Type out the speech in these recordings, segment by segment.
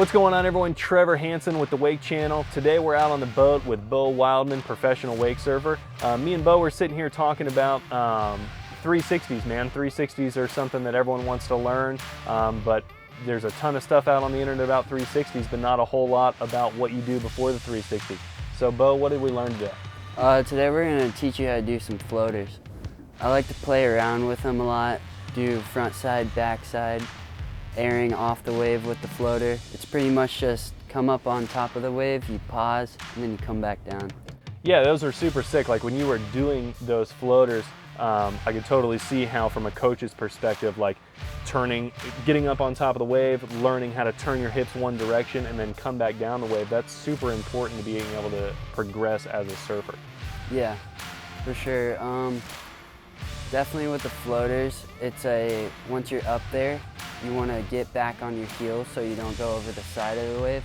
What's going on, everyone? Trevor Hansen with the Wake Channel. Today we're out on the boat with Bo Wildman, professional wake surfer. Me and Bo were sitting here talking about 360s, man. 360s are something that everyone wants to learn, but there's a ton of stuff out on the internet about 360s, but not a whole lot about what you do before the 360. So Bo, what did we learn today? Today we're going to teach you how to do some floaters. I like to play around with them a lot, do front side, back side, airing off the wave with the floater. It's pretty much just come up on top of the wave, you pause, and then you come back down. Yeah, those are super sick. Like when you were doing those floaters, I could totally see how from a coach's perspective, like getting up on top of the wave, learning how to turn your hips one direction and then come back down the wave. That's super important to being able to progress as a surfer. Yeah, for sure. Definitely with the floaters, once you're up there, you want to get back on your heels so you don't go over the side of the wave.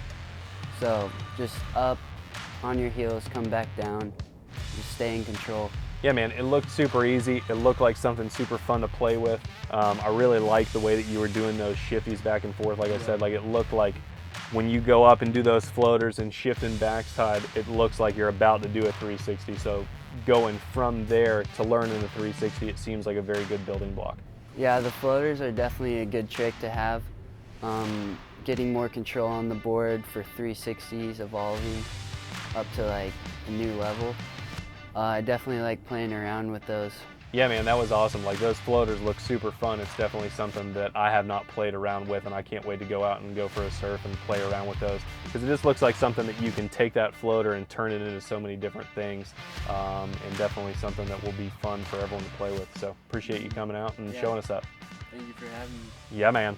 So just up on your heels, come back down, just stay in control. Yeah, man, it looked super easy. It looked like something super fun to play with. I really liked the way that you were doing those shifties back and forth. Like I said, like it looked like when you go up and do those floaters and shifting backside, it looks like you're about to do a 360. So going from there to learning the 360, it seems like a very good building block. Yeah, the floaters are definitely a good trick to have. Getting more control on the board for 360s, evolving up to like a new level. I definitely like playing around with those. Yeah, man, that was awesome. Like those floaters look super fun. It's definitely something that I have not played around with, and I can't wait to go out and go for a surf and play around with those, because it just looks like something that you can take that floater and turn it into so many different things, and definitely something that will be fun for everyone to play with. So appreciate you coming out and showing us up. Thank you for having me. Yeah, man.